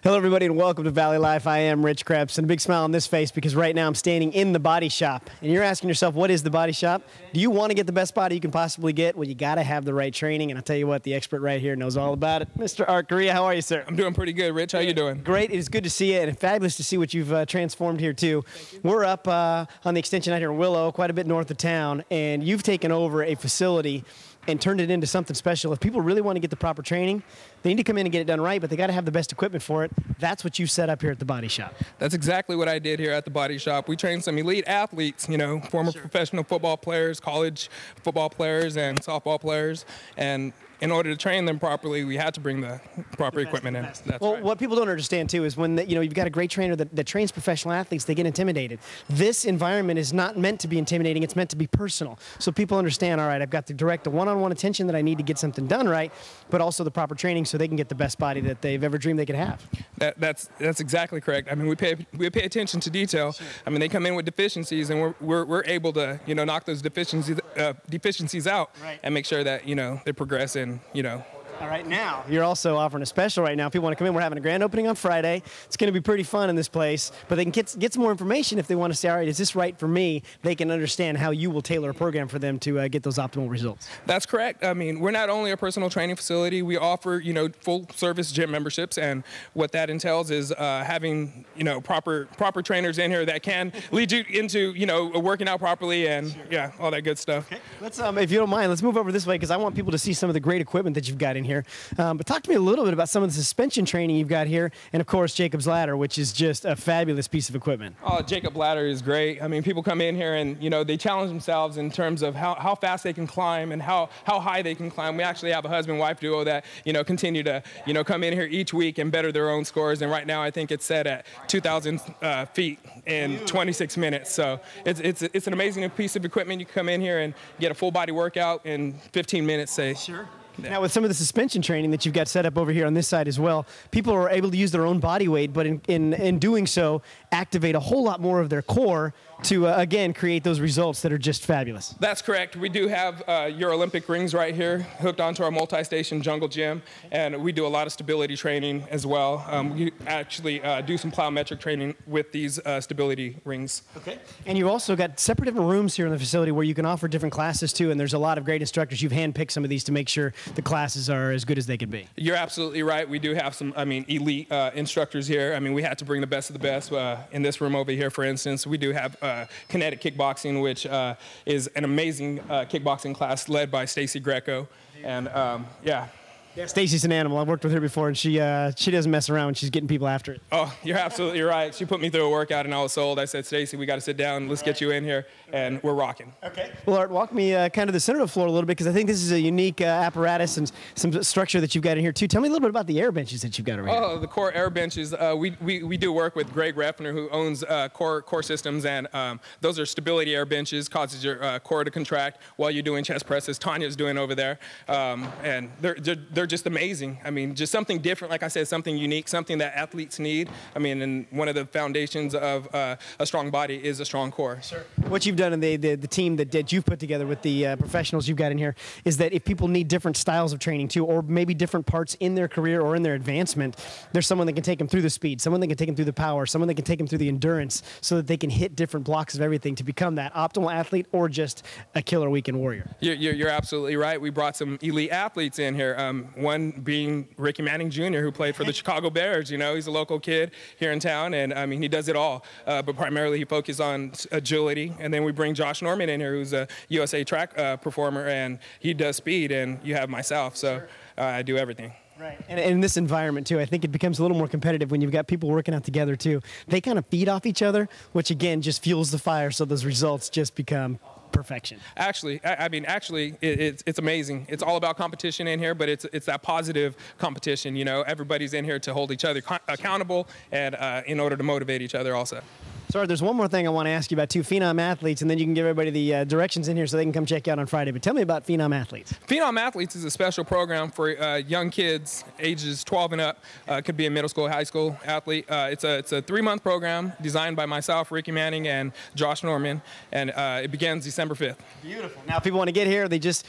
Hello, everybody, and welcome to Valley Life. I am Rich Krebs, and a big smile on this face because right now I'm standing in the body shop. And you're asking yourself, what is the body shop? Do you want to get the best body you can possibly get? Well, you got to have the right training, and I'll tell you what, the expert right here knows all about it. Mr. Art Correa, how are you, sir? I'm doing pretty good, Rich. How you doing? Great. It is good to see you, and fabulous to see what you've transformed here, too. We're up on the extension out here in Willow, quite a bit north of town, and you've taken over a facility and turned it into something special. If people really want to get the proper training, they need to come in and get it done right, but they got to have the best equipment for it. That's what you set up here at the body shop. That's exactly what I did here at the body shop. We trained some elite athletes, you know, former professional football players, college football players, and softball players. And in order to train them properly, we had to bring the proper equipment in. That's well, right. What people don't understand, too, is when you've got a great trainer that trains professional athletes, they get intimidated. This environment is not meant to be intimidating. It's meant to be personal. So people understand, all right, I've got the direct one-on-one attention that I need to get something done right, but also the proper training so they can get the best body that they've ever dreamed they could have. That's exactly correct. I mean, we pay attention to detail. Sure. I mean, they come in with deficiencies, and we're able to, you know, knock those deficiencies out, right, and make sure that, you know, they progress and, you know. All right, now, you're also offering a special right now. If people want to come in, we're having a grand opening on Friday. It's going to be pretty fun in this place, but they can get some more information if they want to say, all right, is this right for me? They can understand how you will tailor a program for them to get those optimal results. That's correct. I mean, we're not only a personal training facility, we offer, you know, full-service gym memberships, and what that entails is having, you know, proper trainers in here that can lead you into, you know, working out properly and, sure, yeah, all that good stuff. Okay. Let's, if you don't mind, let's move over this way because I want people to see some of the great equipment that you've got in here. But talk to me a little bit about some of the suspension training you've got here, and of course Jacob's ladder, which is just a fabulous piece of equipment. Oh, Jacob ladder is great. I mean, people come in here and, you know, they challenge themselves in terms of how fast they can climb and how high they can climb. We actually have a husband-wife duo that, you know, continue to, you know, come in here each week and better their own scores. And right now I think it's set at 2,000 feet in 26 minutes. So it's an amazing piece of equipment. You can come in here and get a full body workout in 15 minutes, say. Sure. Yeah. Now, with some of the suspension training that you've got set up over here on this side as well, people are able to use their own body weight, but in doing so, activate a whole lot more of their core to, again, create those results that are just fabulous. That's correct. We do have your Olympic rings right here hooked onto our multi-station jungle gym, and we do a lot of stability training as well. We actually do some plyometric training with these stability rings. Okay. And you also got separate different rooms here in the facility where you can offer different classes too, and there's a lot of great instructors. You've handpicked some of these to make sure the classes are as good as they could be. You're absolutely right. We do have some, I mean, elite instructors here. I mean, we had to bring the best of the best. In this room over here, for instance, we do have kinetic kickboxing, which is an amazing kickboxing class led by Stacy Greco. And yeah. Yeah, Stacy's an animal. I've worked with her before, and she doesn't mess around when she's getting people after it. Oh, you're absolutely right. She put me through a workout, and I was sold. I said, Stacy, we got to sit down. Let's get you in here, and we're rocking. Okay. Well, Art, walk me kind of the center of the floor a little bit, because I think this is a unique apparatus and some structure that you've got in here, too. Tell me a little bit about the air benches that you've got over here. Oh, the core air benches. We do work with Greg Reffner, who owns core Systems, and those are stability air benches, causes your core to contract while you're doing chest presses. Tanya's doing over there, and they're just amazing. I mean, just something different, like I said, something unique, something that athletes need. I mean, and one of the foundations of a strong body is a strong core. Sure. What you've done in the team that you've put together with the professionals you've got in here is that if people need different styles of training too, or maybe different parts in their career or in their advancement, there's someone that can take them through the speed, someone that can take them through the power, someone that can take them through the endurance so that they can hit different blocks of everything to become that optimal athlete or just a killer weekend warrior. You're absolutely right. We brought some elite athletes in here. One being Ricky Manning Jr., who played for the Chicago Bears. You know, he's a local kid here in town, and I mean, he does it all. But primarily, he focuses on agility. And then we bring Josh Norman in here, who's a USA track performer, and he does speed. And you have myself, so I do everything. Right. And in this environment, too, I think it becomes a little more competitive when you've got people working out together, too. They kind of feed off each other, which, again, just fuels the fire, so those results just become perfection. Actually, it's amazing. It's all about competition in here, but it's that positive competition. You know, everybody's in here to hold each other accountable and in order to motivate each other also. Sorry, there's one more thing I want to ask you about, too. Phenom Athletes, and then you can give everybody the directions in here so they can come check you out on Friday. But tell me about Phenom Athletes. Phenom Athletes is a special program for young kids, ages 12 and up. Could be a middle school, high school athlete. It's a 3-month program designed by myself, Ricky Manning, and Josh Norman, and it begins December 5th. Beautiful. Now, if people want to get here,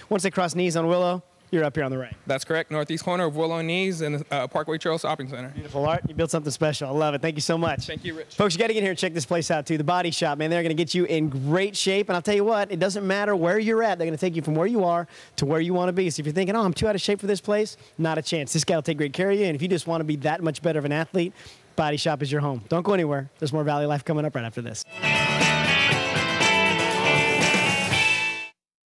once they cross knees on Willow, you're up here on the right. That's correct. Northeast corner of Willow and Knees and Parkway Trail Shopping Center. Beautiful, Art. You built something special. I love it. Thank you so much. Thank you, Rich. Folks, you got to get here and check this place out, too. The Body Shop, man, they're going to get you in great shape. And I'll tell you what, it doesn't matter where you're at. They're going to take you from where you are to where you want to be. So if you're thinking, oh, I'm too out of shape for this place, not a chance. This guy will take great care of you. And if you just want to be that much better of an athlete, Body Shop is your home. Don't go anywhere. There's more Valley Life coming up right after this.